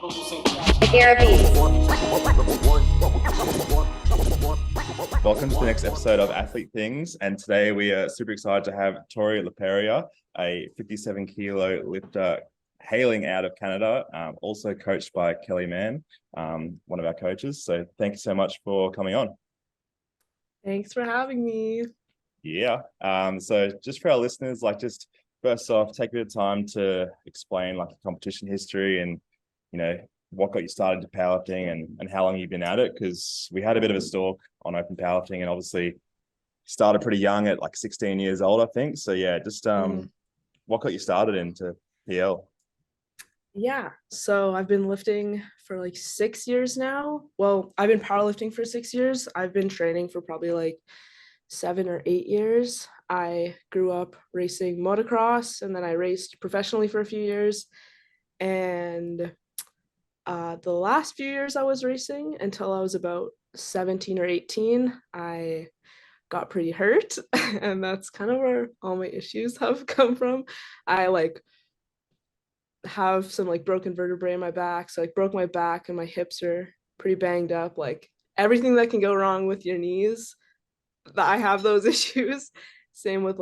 Welcome to the next episode of Athlete Things, and today we are super excited to have Tori LaPerriere, a 57 kilo lifter hailing out of Canada, also coached by Kelly Mann, one of our coaches. So thank you so much for coming on. Thanks for having me. Yeah. So just for our listeners, just first off, take a bit of time to explain the competition history and, what got you started to powerlifting and how long you've been at it, because we had a bit of a stalk on open powerlifting and obviously started pretty young at 16 years old, I think. So yeah, just what got you started into PL? Yeah, so I've been lifting for 6 years now. Well, I've been powerlifting for 6 years. I've been training for probably 7 or 8 years. I grew up racing motocross, and then I raced professionally for a few years. And the last few years I was racing until I was about 17 or 18, I got pretty hurt. And that's kind of where all my issues have come from. I have some broken vertebrae in my back. So broke my back and my hips are pretty banged up. Everything that can go wrong with your knees, that I have those issues. Same with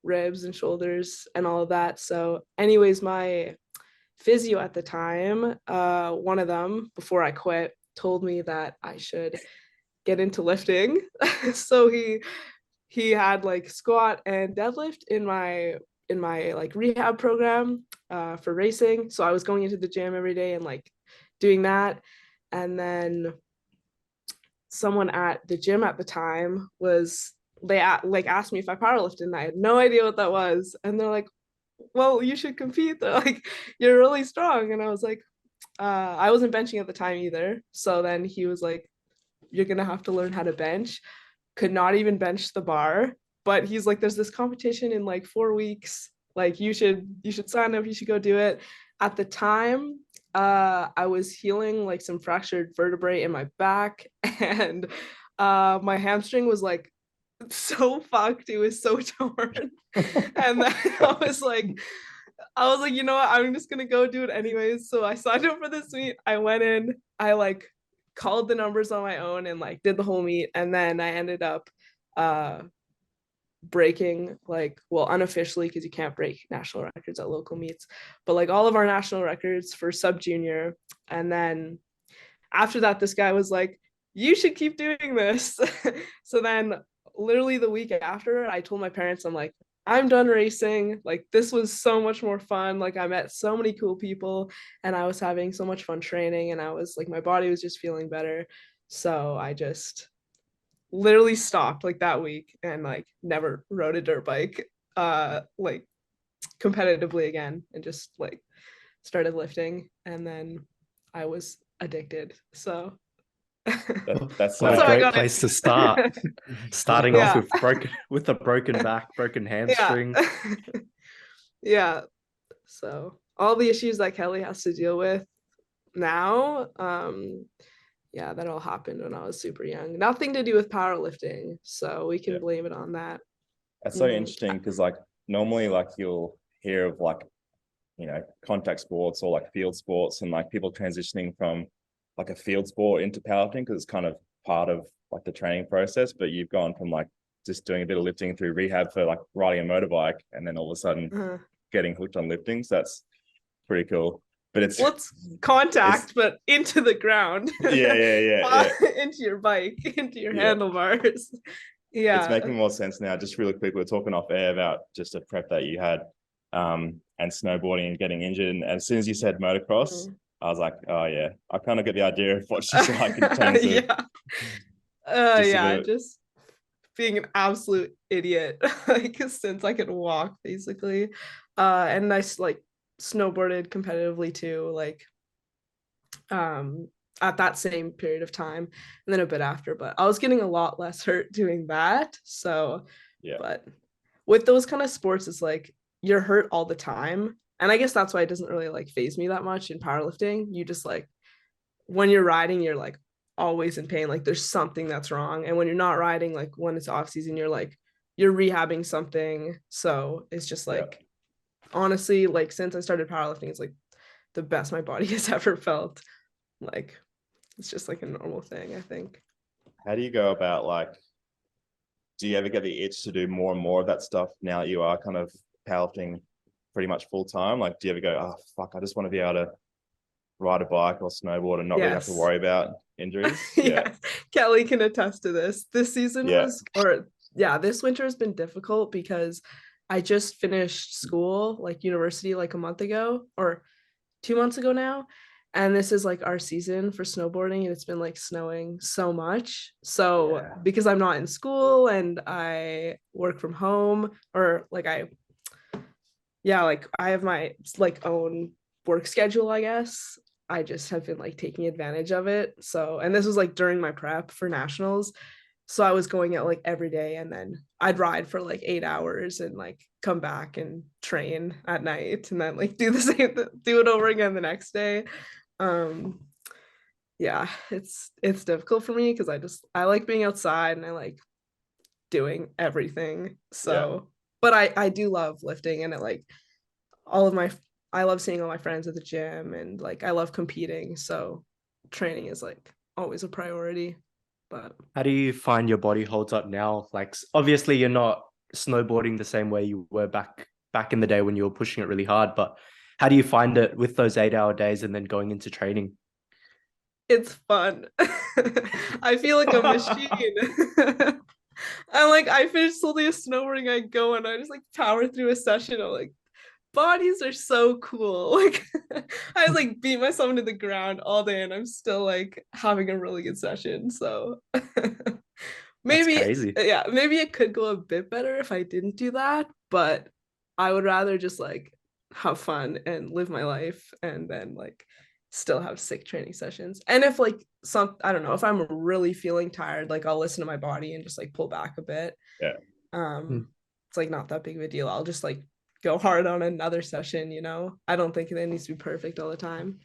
ribs and shoulders and all of that. So anyways, my physio at the time, one of them before I quit, told me that I should get into lifting. So he had squat and deadlift in my rehab program for racing. So I was going into the gym every day and doing that. And then someone at the gym at the time asked me if I powerlifted, and I had no idea what that was. And they're like, well, you should compete. They're like, you're really strong. And I was like, I wasn't benching at the time either. So then he was like, you're gonna have to learn how to bench. Could not even bench the bar, but he's like, there's this competition in 4 weeks. You should sign up, you should go do it. At the time, I was healing some fractured vertebrae in my back, and my hamstring was so fucked. It was so torn. And then I was like, you know what, I'm just gonna go do it anyways. So I signed up for this meet. I went in, I called the numbers on my own and did the whole meet. And then I ended up breaking unofficially, because you can't break national records at local meets, but all of our national records for sub junior. And then after that, this guy was like, you should keep doing this. So then literally the week after, I told my parents, I'm done racing. This was so much more fun. I met so many cool people and I was having so much fun training, and I was my body was just feeling better. So I just literally stopped that week and never rode a dirt bike competitively again, and just started lifting. And then I was addicted. So that's what a great place to start. Starting off with a broken back, broken hamstring. Yeah. So all the issues that Kelly has to deal with now, that all happened when I was super young. Nothing to do with powerlifting, so we can blame it on that. That's so interesting, because normally you'll hear of contact sports or field sports, and people transitioning from a field sport into powerlifting, because it's kind of part of the training process. But you've gone from just doing a bit of lifting through rehab for riding a motorbike, and then all of a sudden getting hooked on lifting. So that's pretty cool. But it's contact, but into the ground. Yeah. Into your bike, into your handlebars. Yeah, it's making more sense now. Just really quick, we were talking off air about just a prep that you had, and snowboarding and getting injured. And as soon as you said motocross, I was like, oh yeah, I kind of get the idea of what she's like in terms of just being an absolute idiot, since I could walk basically. And I snowboarded competitively too, at that same period of time, and then a bit after, but I was getting a lot less hurt doing that. So but with those kind of sports, it's you're hurt all the time. And I guess that's why it doesn't really phase me that much in powerlifting. You just when you're riding, you're always in pain. There's something that's wrong. And when you're not riding, when it's off season, you're rehabbing something. So it's just honestly, since I started powerlifting, it's the best my body has ever felt. Like it's just like a normal thing, I think. How do you go about like, do you ever get the itch to do more and more of that stuff now that you are kind of powerlifting pretty much full time? Like, do you ever go, oh fuck, I just want to be able to ride a bike or snowboard and not really have to Yes. worry about injuries? Yes, Kelly can attest to this. This season this winter has been difficult because I just finished school, like university, like a month ago or 2 months ago now. And this is like our season for snowboarding, and it's been like snowing so much. So Yeah. because I'm not in school and I work from home, or like like I have my like own work schedule, I guess. I just have been like taking advantage of it. So, and this was like during my prep for nationals. So I was going out like every day, and then I'd ride for like 8 hours and like come back and train at night and then like do the same, do it over again the next day. Um, yeah, it's difficult for me because I like being outside and I like doing everything. So, but I do love lifting, and it like all of my I love seeing all my friends at the gym, and like I love competing. So training is like always a priority. But How do you find your body holds up now? Like, obviously, you're not snowboarding the same way you were back in the day when you were pushing it really hard. But how do you find it with those 8-hour days and then going into training? it's fun. I feel like a machine. I'm like, I finish slowly a snowboarding, I go and I just like power through a session. I'm like, bodies are so cool. Like I like beat myself into the ground all day and I'm still like having a really good session. So That's maybe, crazy. yeah, maybe it could go a bit better if I didn't do that, but I would rather just like have fun and live my life and then like still have sick training sessions. And if like I don't know, if I'm really feeling tired, like I'll listen to my body and just like pull back a bit. Yeah. It's like not that big of a deal. I'll just like go hard on another session, I don't think it needs to be perfect all the time.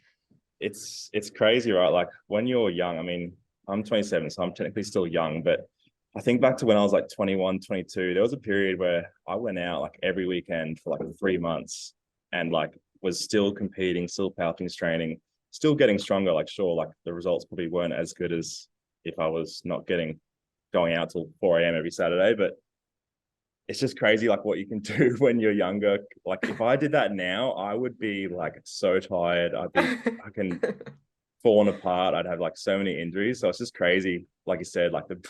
It's crazy, right? Like when you're young, I mean, I'm 27, so I'm technically still young, but I think back to when I was like 21, 22, there was a period where I went out like every weekend for like 3 months and like was still competing, still powerlifting, training, still getting stronger. Like, sure, like the results probably weren't as good as if I was not going out till 4 a.m. every Saturday, but it's just crazy like what you can do when you're younger. Like if I did that now, I would be like so tired. I'd be fucking falling apart. I'd have like so many injuries. So it's just crazy. Like you said, like the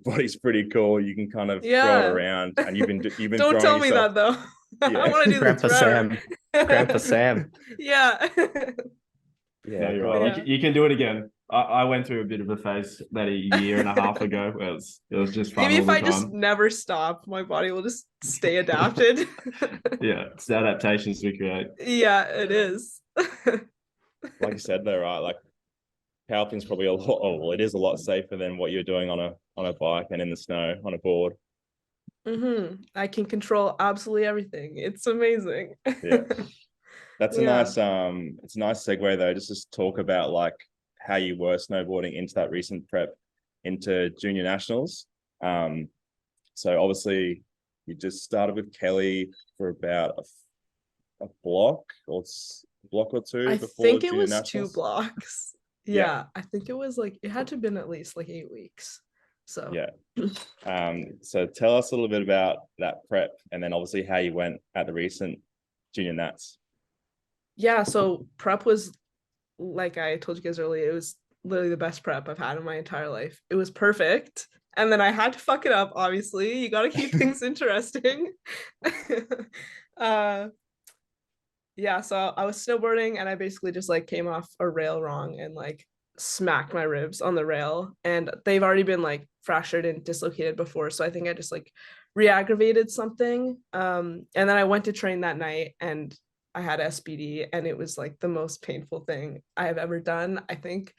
body's pretty cool. You can kind of throw it around, and you've been Don't throwing tell me yourself. that though. Yeah. I want to do this Grandpa forever. Sam. Grandpa Sam. Yeah. Yeah, No, you're well, right. Yeah. You can do it again. I went through a bit of a phase about a year and a half ago where it was just fun Maybe all if the I time. just never stop, my body will just stay adapted. Yeah, it's the adaptations we create. Yeah, it is. like you said, though, right? Like powerlifting's probably a lot. Oh, well, it is a lot safer than what you're doing on a bike and in the snow on a board. I can control absolutely everything. It's amazing. Yeah. That's a Yeah. nice it's a nice segue though, just to talk about like how you were snowboarding into that recent prep into junior nationals. So obviously you just started with Kelly for about a block or two I before think it junior was nationals. 2 blocks. Yeah. Yeah, I think it was like it had to have been at least like 8 weeks. So Yeah. So tell us a little bit about that prep and then obviously how you went at the recent junior nats. yeah, so prep was, like I told you guys earlier, it was literally the best prep I've had in my entire life. It was perfect. And then I had to fuck it up, obviously. You got to keep things interesting. uh yeah, so I was snowboarding and I basically just like came off a rail wrong and like smacked my ribs on the rail, and they've already been like fractured and dislocated before, so I think I just like re-aggravated something. And then I went to train that night and I had SBD, and it was like the most painful thing I have ever done. I think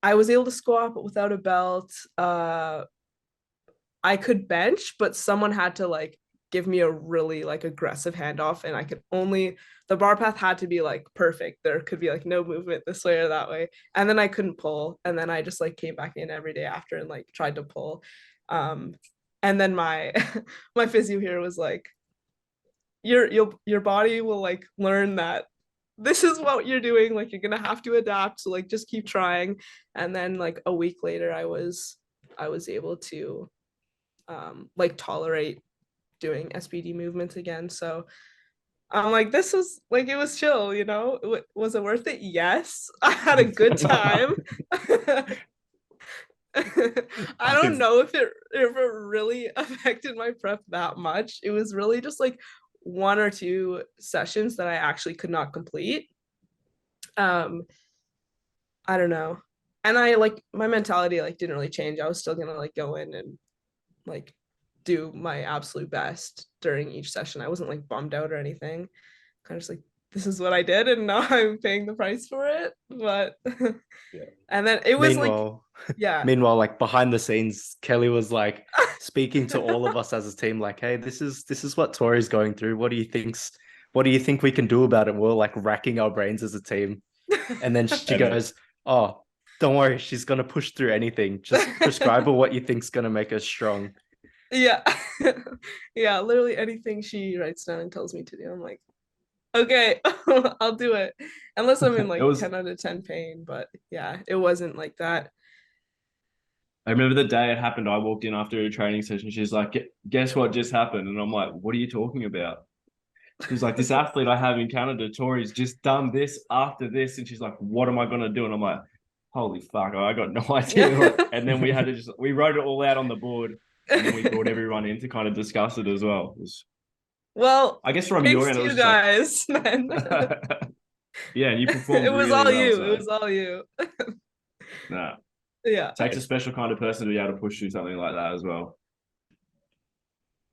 I was able to squat but without a belt. I could bench, but someone had to like give me a really like aggressive handoff, and I could only, the bar path had to be like perfect. There could be like no movement this way or that way. And then I couldn't pull. And then I just like came back in every day after and like tried to pull. And then my my physio here was like, your body will like learn that this is what you're doing. Like, you're gonna have to adapt. So like, just keep trying. And then like a week later, I was able to like tolerate doing SPD movements again. So I'm like, this was like, it was chill, you know? Was it worth it? Yes. I had a good time. I don't know if it really affected my prep that much. It was really just like one or two sessions that I actually could not complete. I don't know. And I like, my mentality like didn't really change. I was still gonna like go in and like do my absolute best during each session. I wasn't like bummed out or anything. Kind of just like, this is what I did and now I'm paying the price for it. But Yeah. and then it was like, yeah. Meanwhile, like behind the scenes, Kelly was like speaking to all of us as a team, like, hey, this is what Tori's going through. What do you think we can do about it? We're like racking our brains as a team. And then she goes, oh, don't worry, she's gonna push through anything. Just prescribe her what you think's gonna make her strong. Yeah. Yeah, literally anything she writes down and tells me to do, I'm like, okay, I'll do it. Unless I'm in like 10 out of 10 pain. But yeah, it wasn't like that. I remember the day it happened. I walked in after a training session. She's like, guess what just happened? And I'm like, what are you talking about? She's like, this athlete I have in Canada, Tori's just done this after this. And she's like, what am I going to do? And I'm like, holy fuck, I got no idea. And then we wrote it all out on the board. And then we brought everyone in to kind of discuss it as well. Well, I guess from thanks your end, to it was you guys, like... man. Yeah, and you performed It was really all well, you. so... It was all you. Nah. Yeah. It takes a special kind of person to be able to push through something like that as well.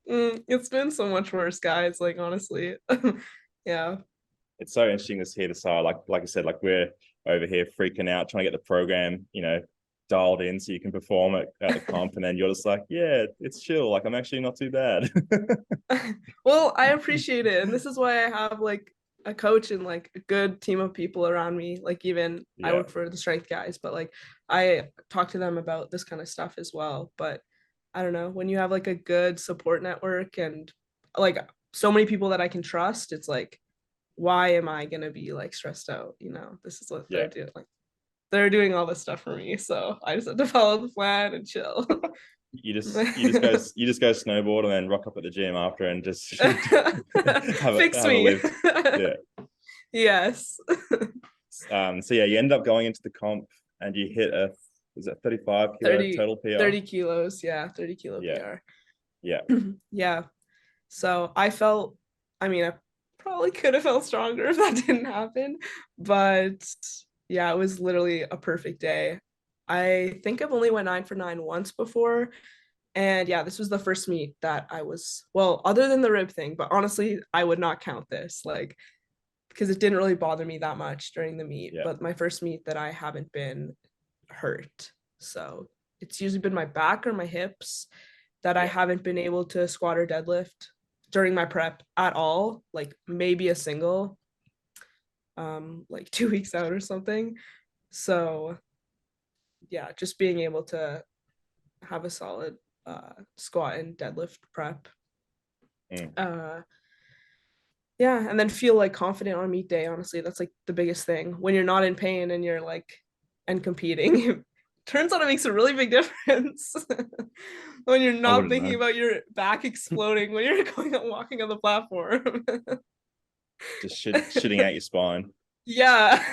It's been so much worse, guys. Like, honestly. Yeah. It's so interesting to see the side. Like I said, like we're over here freaking out, trying to get the program, dialed in so you can perform at the comp, and then you're just like, yeah, it's chill. Like, I'm actually not too bad. Well, I appreciate it. And this is why I have like a coach and like a good team of people around me. Like, even I work for the strength guys, but like I talk to them about this kind of stuff as well. But I don't know, when you have like a good support network and like so many people that I can trust, it's like, why am I gonna be like stressed out? This is what they're doing. Like, they're doing all this stuff for me, so I just have to follow the plan and chill. You just go snowboard and then rock up at the gym after and just fix me. Yeah. Yes. So yeah, you end up going into the comp and you hit was it 35 kilo 30, total PR? 30 kilos, yeah, 30 kilo PR. Yeah. Yeah. So I felt, I probably could have felt stronger if that didn't happen, but yeah, it was literally a perfect day. I think I've only went 9 for 9 once before. And yeah, this was the first meet that I was, well, other than the rib thing, but honestly, I would not count this, like, because it didn't really bother me that much during the meet, but my first meet that I haven't been hurt. So it's usually been my back or my hips that I haven't been able to squat or deadlift during my prep at all, like maybe a single, like 2 weeks out or something. So yeah, just being able to have a solid squat and deadlift prep. Yeah, and then feel like confident on meet day. Honestly, that's like the biggest thing. When you're not in pain and you're like and competing, it turns out it makes a really big difference. When you're not thinking about your back exploding when you're going and walking on the platform. Just shitting out your spine. Yeah,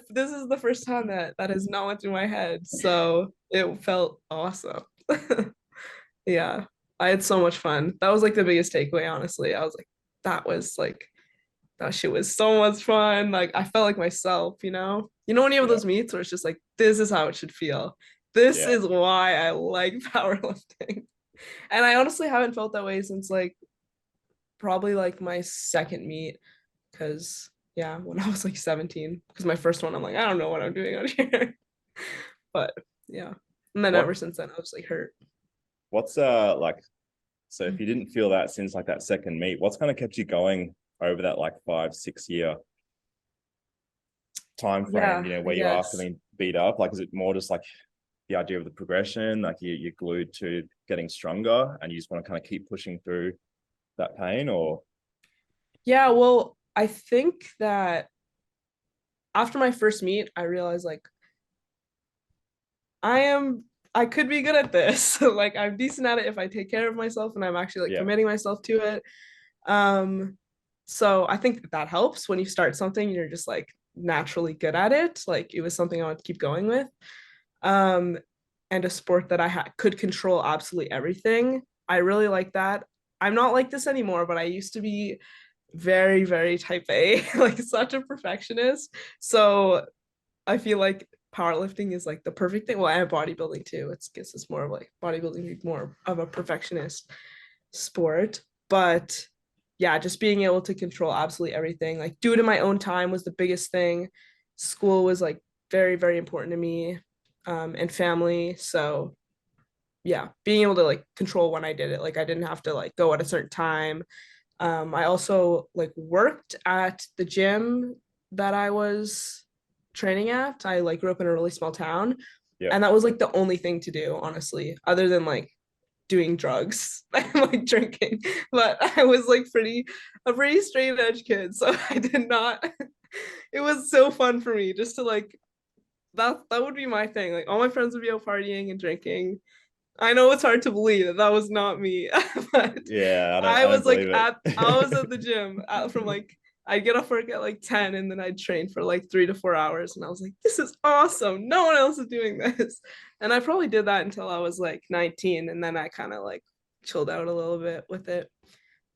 this is the first time that has not went through my head, so it felt awesome. Yeah, I had so much fun. That was like the biggest takeaway, honestly. I was like, that shit was so much fun. Like, I felt like myself, when you have those meets where it's just like, this is how it should feel. This is why I like powerlifting. And I honestly haven't felt that way since like probably like my second meet, because when I was like 17, because my first one, I'm like, I don't know what I'm doing out here. But yeah. And then ever since then, I was like hurt. What's like, so if you didn't feel that since like that second meet, what's kind of kept you going over that like 5-6 year time frame, where you are feeling beat up? Like, is it more just like the idea of the progression, like you're glued to getting stronger and you just want to kind of keep pushing through that pain? Or yeah, well, I think that after my first meet, I realized like I could be good at this. Like I'm decent at it if I take care of myself and I'm actually like Yeah. committing myself to it. So I think that helps when you start something, you're just like naturally good at it. Like it was something I would keep going with. Um, and a sport that could control absolutely everything. I really like that. I'm not like this anymore, but I used to be very, very type A, like such a perfectionist. So I feel like powerlifting is like the perfect thing. Well, and bodybuilding too. It's guess it's more of like bodybuilding is more of a perfectionist sport. But yeah, just being able to control absolutely everything, like do it in my own time was the biggest thing. School was like very, very important to me, and family. So yeah, being able to like control when I did it. Like I didn't have to like go at a certain time. I also like worked at the gym that I was training at. I like grew up in a really small town. Yeah. And that was like the only thing to do, honestly, other than like doing drugs and like drinking. But I was like a pretty straight edge kid. So I did not, it was so fun for me just to like that would be my thing. Like all my friends would be out partying and drinking. I know it's hard to believe that that was not me, but Yeah, I I don't was like believe it. I was at the gym from like I'd get off work at like 10 and then I'd train for like 3 to 4 hours and I was like, this is awesome. No one else is doing this. And I probably did that until I was like 19 and then I kind of like chilled out a little bit with it.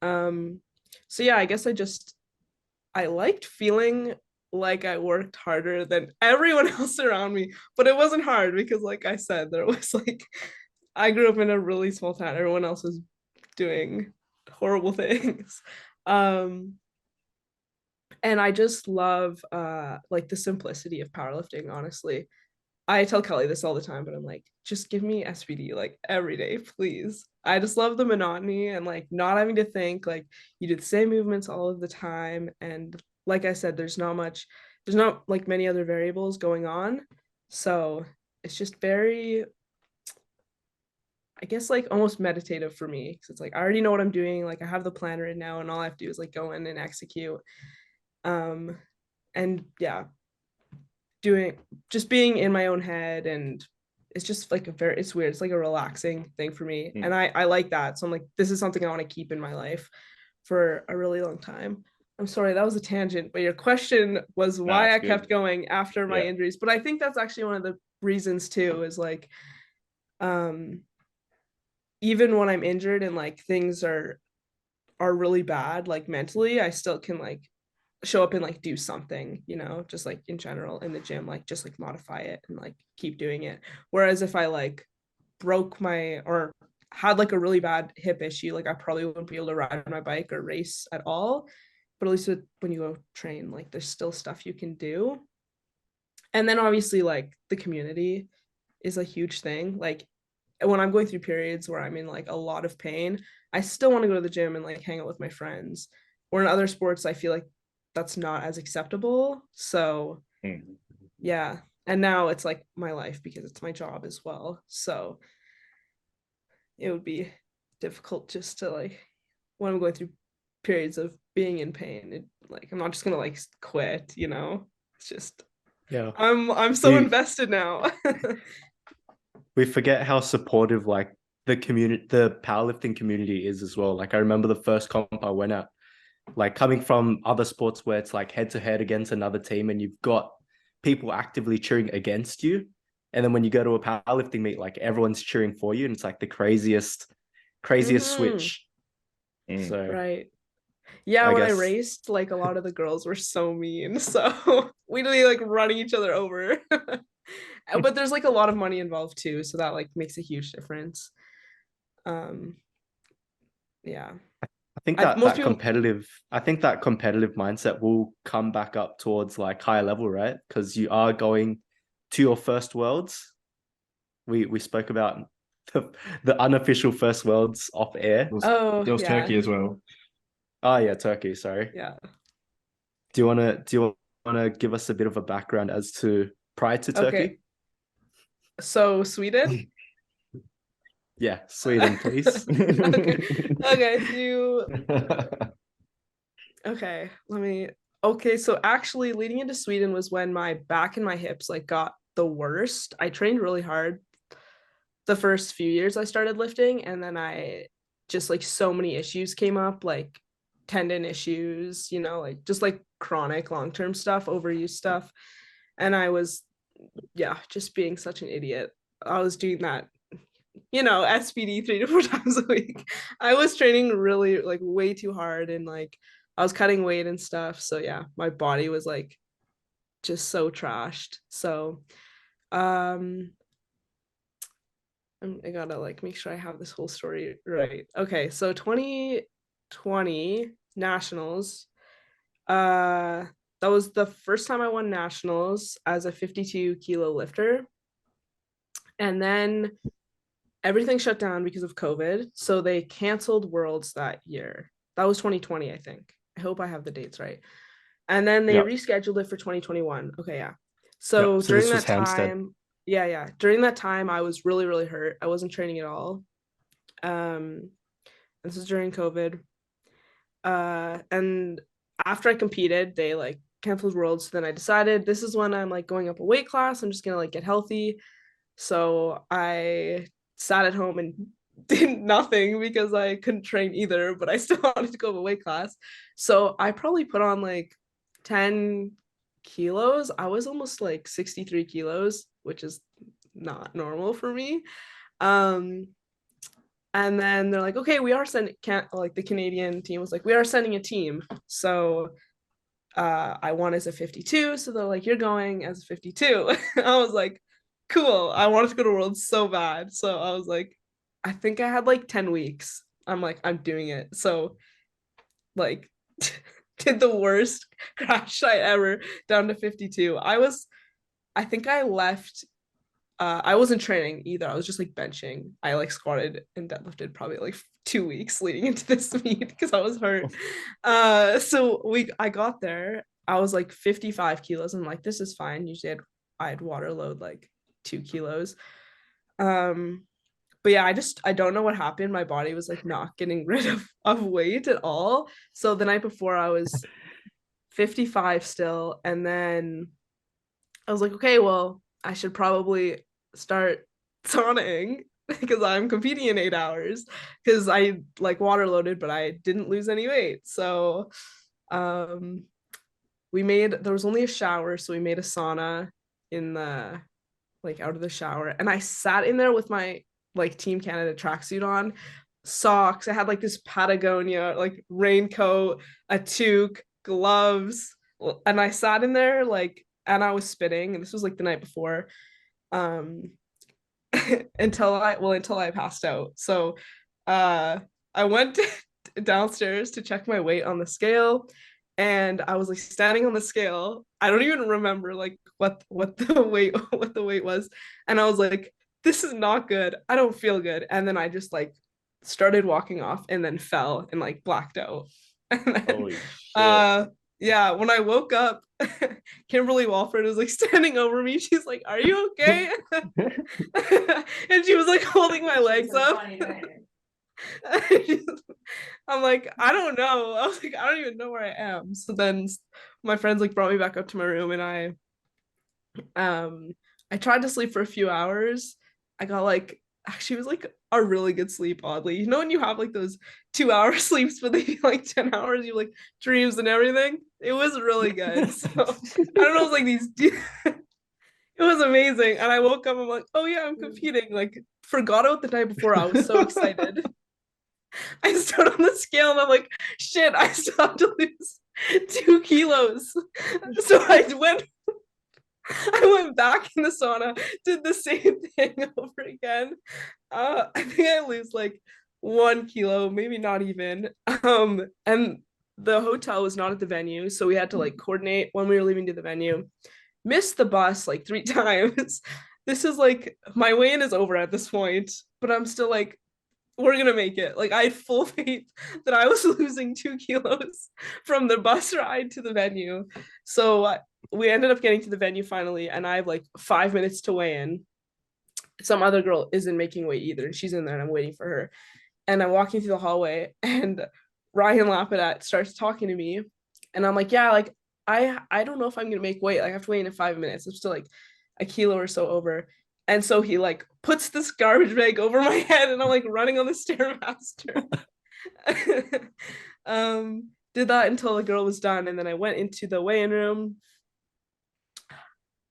Um so yeah, I guess I liked feeling like I worked harder than everyone else around me, but it wasn't hard because like I said, there was like I grew up in a really small town. Everyone else was doing horrible things. Um, and I just love like the simplicity of powerlifting, honestly. I tell Kelly this all the time, but I'm like, just give me SPD like every day, please. I just love the monotony and like not having to think, like you do the same movements all of the time. And like I said, there's not like many other variables going on. So it's just very, I guess like almost meditative for me because it's like I already know what I'm doing. Like I have the plan right now, and all I have to do is like go in and execute. Um, and yeah, doing just being in my own head, and it's just like it's weird. It's like a relaxing thing for me, and I like that. So I'm like, this is something I want to keep in my life for a really long time. I'm sorry, that was a tangent, but your question was why I kept going after my injuries. But I think that's actually one of the reasons too, is like, even when I'm injured and like things are really bad, like mentally, I still can like show up and like do something, just like in general in the gym, like just like modify it and like keep doing it. Whereas if I like broke my or had like a really bad hip issue, like I probably wouldn't be able to ride my bike or race at all. But at least when you go train, like there's still stuff you can do. And then obviously like the community is a huge thing. Like when I'm going through periods where I'm in like a lot of pain, I still want to go to the gym and like hang out with my friends. Or in other sports, I feel like that's not as acceptable. So yeah. And now it's like my life because it's my job as well. So it would be difficult just to like when I'm going through periods of being in pain, like I'm not just gonna like quit, It's just I'm so invested now. We forget how supportive like the powerlifting community is as well. Like I remember the first comp I went at, like coming from other sports where it's like head to head against another team and you've got people actively cheering against you. And then when you go to a powerlifting meet, like everyone's cheering for you. And it's like the craziest switch. So right. Yeah, when I raced, like a lot of the girls were so mean. So we'd be like running each other over. But there's like a lot of money involved too, so that like makes a huge difference. Yeah. I think that competitive mindset will come back up towards like higher level, right? Because you are going to your first worlds. We spoke about the unofficial first worlds off air. There was Turkey as well. Oh yeah, Turkey. Sorry. Yeah. Do you wanna give us a bit of a background as to prior to Turkey? Okay. So Sweden. Yeah, Sweden, please. Okay. Okay, okay, so actually leading into Sweden was when my back and my hips like got the worst. I trained really hard the first few years I started lifting, and then I just like so many issues came up, like tendon issues, like just like chronic long-term stuff, overuse stuff. And I was, yeah, just being such an idiot. I was doing that, SPD 3 to 4 times a week. I was training really like way too hard, and like I was cutting weight and stuff. So yeah, my body was like just so trashed. So um I gotta like make sure I have this whole story right. Okay, so 2020 nationals. That was the first time I won nationals as a 52 kilo lifter. And then everything shut down because of COVID. So they canceled Worlds that year. That was 2020, I think. I hope I have the dates right. And then they rescheduled it for 2021. Okay, yeah. So So during this was that Hampstead. time, yeah. During that time, I was really, really hurt. I wasn't training at all. This is during COVID. And after I competed, they like canceled Worlds. So then I decided this is when I'm like going up a weight class. I'm just gonna like get healthy. So I sat at home and did nothing because I couldn't train either, but I still wanted to go to a weight class. So I probably put on like 10 kilos. I was almost like 63 kilos, which is not normal for me. Um, and then they're like, okay, we are sending, like the Canadian team was like, we are sending a team. So I won as a 52. So they're like, you're going as a 52. I was like, cool. I wanted to go to Worlds so bad. So I was like, I think I had like 10 weeks. I'm like, I'm doing it. So like did the worst crash I ever down to 52. I think I left. I wasn't training either. I was just like benching. I like squatted and deadlifted probably like 2 weeks leading into this meet because I was hurt. I got there. I was like 55 kilos. I'm like, this is fine. Usually I'd water load like 2 kilos. But yeah, I don't know what happened. My body was like not getting rid of weight at all. So the night before I was 55 still, and then I was like, okay, well, I should probably start sauning because I'm competing in 8 hours because I like water loaded, but I didn't lose any weight. So um there was only a shower, so we made a sauna in the like out of the shower, and I sat in there with my like Team Canada tracksuit on, socks. I had like this Patagonia like raincoat, a toque, gloves, and I sat in there like, and I was spitting, and this was like the night before, um, until I passed out. So, I went downstairs to check my weight on the scale, and I was like standing on the scale. I don't even remember like what the weight was, and I was like, this is not good. I don't feel good. And then I just like started walking off and then fell and like blacked out. And then, Holy shit. yeah, when I woke up, Kimberly Walford was like standing over me. She's like, "Are you okay?" And she was like holding my legs up. I'm like, I don't know. I was like, I don't even know where I am. So then my friends like brought me back up to my room, and I tried to sleep for a few hours. I got like actually it was like a really good sleep, oddly. You know when you have like those 2 hour sleeps, but they feel like 10 hours, you like dreams and everything. It was really good. So I don't know, it was like these it was amazing. And I woke up, I'm like, oh yeah, I'm competing. Like forgot about the night before. I was so excited. I stood on the scale and I'm like, shit, I still have to lose 2 kilos. So I went back in the sauna, did the same thing over again. I think I lose like 1 kilo, maybe not even. And the hotel was not at the venue, so we had to like coordinate when we were leaving to the venue. Missed the bus like 3 times. This is like my weigh-in is over at this point, but I'm still like, we're gonna make it. Like I had full faith that I was losing 2 kilos from the bus ride to the venue. So we ended up getting to the venue finally, and I have like 5 minutes to weigh in. Some other girl isn't making weight either, and she's in there, and I'm waiting for her. And I'm walking through the hallway, and Ryan Lapadat starts talking to me, And I'm like, yeah, like I don't know if I'm gonna make weight. Like I have to weigh in 5 minutes. I'm still like a kilo or so over. And so he like puts this garbage bag over my head and I'm like running on the Stairmaster. Did that until the girl was done, and then I went into the weigh-in room.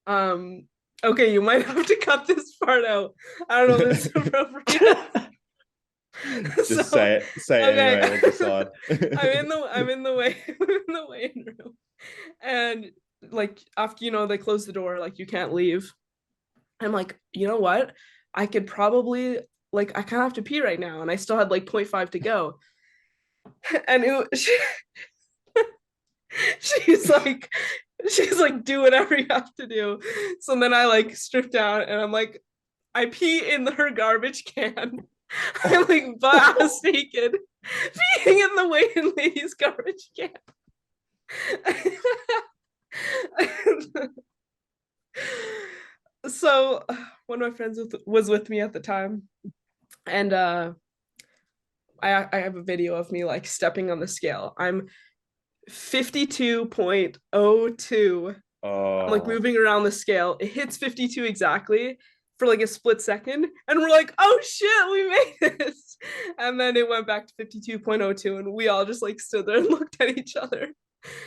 Okay, you might have to cut this part out. I don't know if this is appropriate. Just say it anyway, we'll decide. I'm in the weigh-in room. And like after they close the door, like you can't leave. I'm like, you know what? I could probably I kind of have to pee right now, and I still had like 0.5 to go. And she's like, do whatever you have to do. So then I like strip down and I'm like, I pee in her garbage can. I'm like butt ass naked, peeing in the weigh-in lady's garbage can. So one of my friends was with me at the time, and I have a video of me like stepping on the scale. I'm 52.02. I'm like moving around the scale. It hits 52 exactly for like a split second, and we're like, oh shit, we made it. And then it went back to 52.02, and we all just like stood there and looked at each other.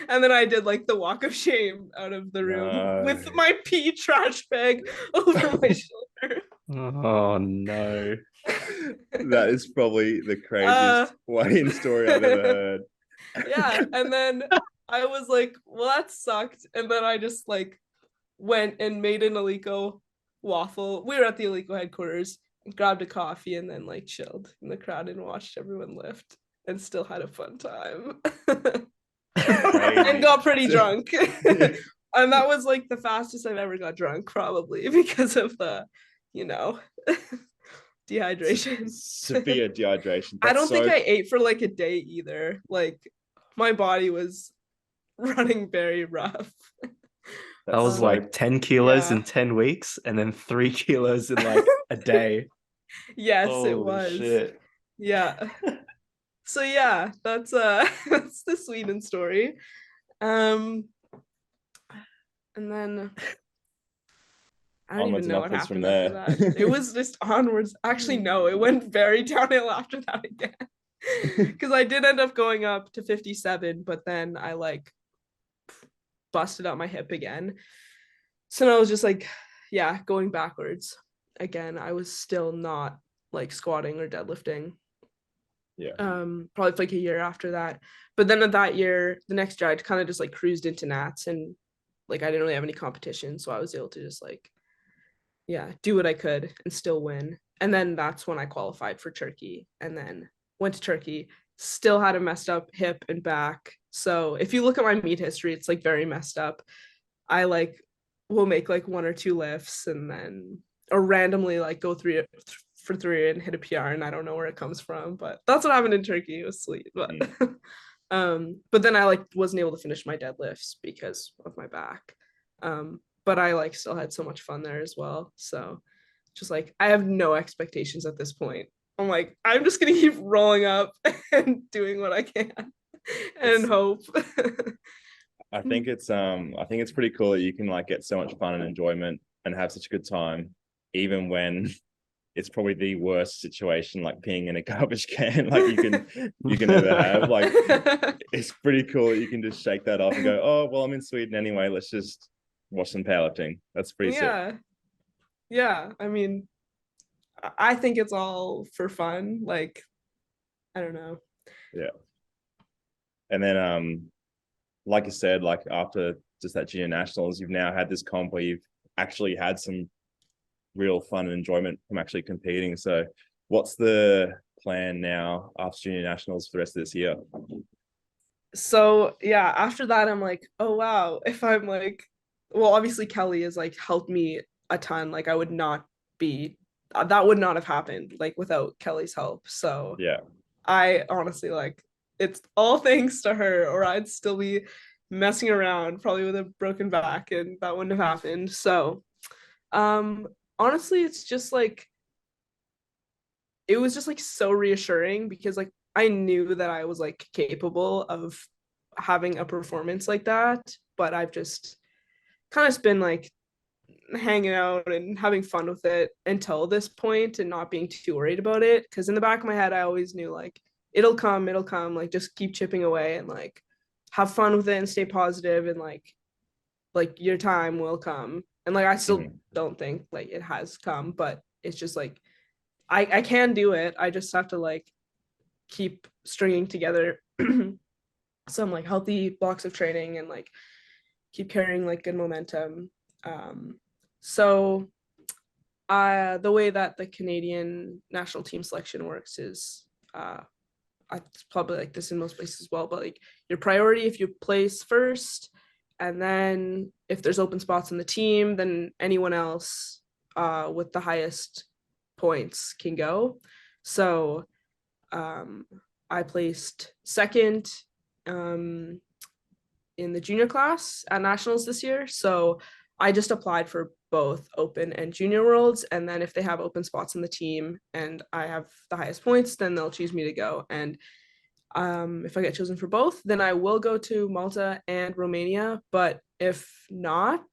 And then I did like the walk of shame out of the room with my pee trash bag over my shoulder. Oh no. That is probably the craziest weigh-in story I've ever heard. Yeah, and then I was like, well, that sucked. And then I just like went and made an Alico waffle. We were at the Alico headquarters, grabbed a coffee, and then like chilled in the crowd and watched everyone lift and still had a fun time. And got pretty drunk. And that was like the fastest I've ever got drunk, probably because of the, dehydration. Severe dehydration. I don't think I ate for like a day either. Like my body was running very rough. That was like 10 kilos in 10 weeks and then 3 kilos in like a day. Yes, Holy it was. Shit. Yeah. So yeah, that's that's the Sweden story. And then I don't even know what happened after that. It was just onwards. Actually, no, it went very downhill after that again. Because I did end up going up to 57, but then I like busted out my hip again. So I was just like, yeah, going backwards again. I was still not like squatting or deadlifting. Yeah. Probably like a year after that. But then at that year, the next year, I kind of just like cruised into Nats, and like I didn't really have any competition, so I was able to just like, yeah, do what I could and still win. And then that's when I qualified for Turkey, and then went to Turkey, still had a messed up hip and back. So if you look at my meet history, it's like very messed up. I like will make like 1 or 2 lifts and then or randomly like go for 3 and hit a PR, and I don't know where it comes from, but that's what happened in Turkey. It was sweet. But but then I like wasn't able to finish my deadlifts because of my back. But I like still had so much fun there as well. So just like I have no expectations at this point. I'm like, I'm just gonna keep rolling up and doing what I can and hope. I think it's pretty cool that you can like get so much fun and enjoyment and have such a good time, even when it's probably the worst situation, like peeing in a garbage can, like you can ever have. Like it's pretty cool that you can just shake that off and go, oh well, I'm in Sweden anyway. Let's just watch some powerlifting. That's pretty sick. Yeah. I mean, I think it's all for fun. Like, I don't know. Yeah. And then like you said, like after just that junior nationals, you've now had this comp where you've actually had some real fun and enjoyment from actually competing. So what's the plan now after junior nationals for the rest of this year? So yeah, after that, I'm like, oh wow, if I'm like, well, obviously Kelly has like helped me a ton. Like I would not be, that would not have happened like without Kelly's help. So yeah, I honestly like, it's all thanks to her, or I'd still be messing around probably with a broken back, and that wouldn't have happened. So honestly, it's just like, it was just like so reassuring because like I knew that I was like capable of having a performance like that, but I've just kind of been like hanging out and having fun with it until this point and not being too worried about it. Because in the back of my head, I always knew like it'll come, like just keep chipping away and like have fun with it and stay positive and like your time will come. And like I still don't think like it has come, but it's just like I can do it. I just have to like keep stringing together some like healthy blocks of training and like keep carrying like good momentum. So the way that the Canadian national team selection works is it's probably like this in most places as well, but like your priority if you place first, and then if there's open spots in the team, then anyone else with the highest points can go. So I placed second in the junior class at nationals this year. So I just applied for both open and junior worlds. And then if they have open spots in the team and I have the highest points, then they'll choose me to go. And if I get chosen for both, then I will go to Malta and Romania. But if not,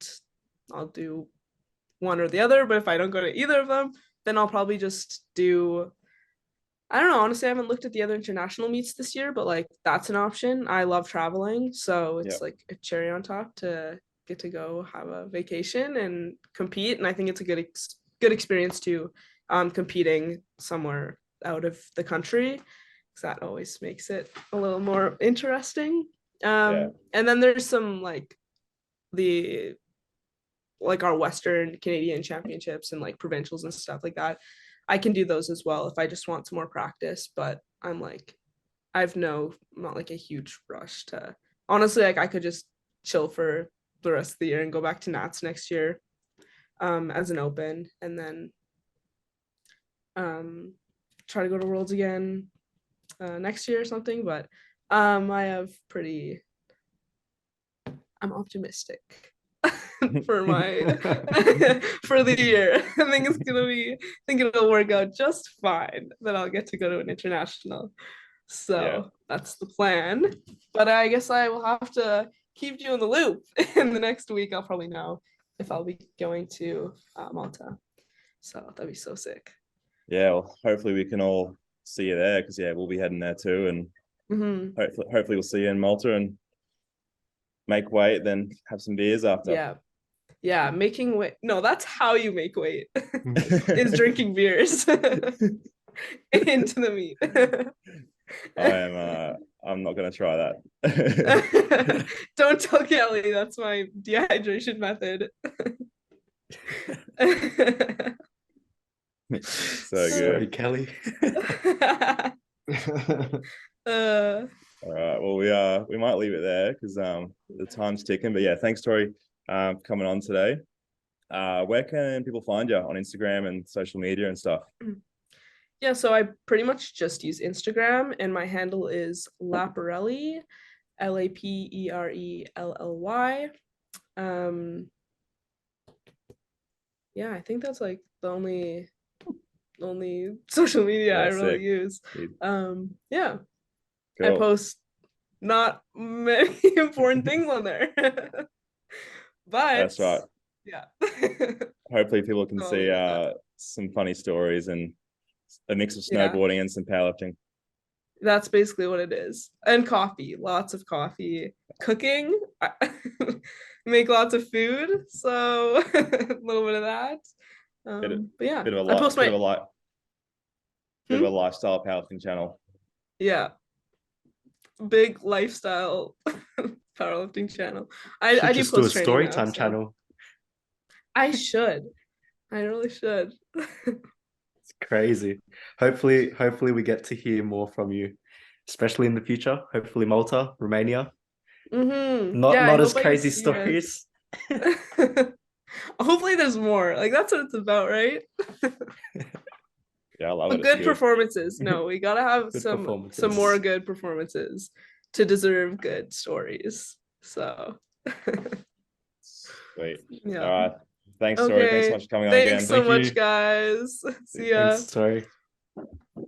I'll do one or the other. But if I don't go to either of them, then I'll probably just do, I don't know, honestly, I haven't looked at the other international meets this year, but like that's an option. I love traveling, so it's like a cherry on top to get to go have a vacation and compete. And I think it's a good experience too, competing somewhere out of the country, because that always makes it a little more interesting. And then there's some like our Western Canadian championships and like provincials and stuff like that. I can do those as well if I just want some more practice, but I'm like, not like a huge rush to, honestly, like I could just chill for the rest of the year and go back to Nats next year as an open, and then try to go to Worlds again next year or something. But I'm optimistic for my for the year. I think it'll work out just fine that I'll get to go to an international. So that's the plan. But I guess I will have to keep you in the loop. In the next week, I'll probably know if I'll be going to Malta. So that'd be so sick. Yeah, well, hopefully we can all see you there, because we'll be heading there too, and hopefully we'll see you in Malta and make weight, then have some beers after. Yeah, making weight. No, that's how you make weight. Is drinking beers into the meet. I'm not gonna try that. Don't tell Kelly, that's my dehydration method. So good. Sorry, Kelly. All right, well, we might leave it there because the time's ticking. But yeah, thanks, Tori, for coming on today. Where can people find you on Instagram and social media and stuff? Yeah, so I pretty much just use Instagram, and my handle is LaPerriere, LaPerelly. Yeah, I think that's like the only social media I really use. Yeah. Cool. I post not many important things on there. But that's right. Yeah. Hopefully people can see some funny stories and a mix of snowboarding and some powerlifting. That's basically what it is. And coffee, lots of coffee. Cooking, make lots of food, so a little bit of that. But yeah, bit of a lifestyle powerlifting channel. Yeah, big lifestyle powerlifting channel. I do do a story time channel. I really should. It's crazy. Hopefully we get to hear more from you, especially in the future. Hopefully Malta, Romania. Not as crazy stories. Hopefully there's more. Like that's what it's about, right? Yeah, I love it. Good performances. No, we gotta have some more good performances to deserve good stories. So sweet. Yeah. All right. Thanks, Tori. Thanks so much for coming on again. Thanks so much, guys. See ya. Thanks, Tori.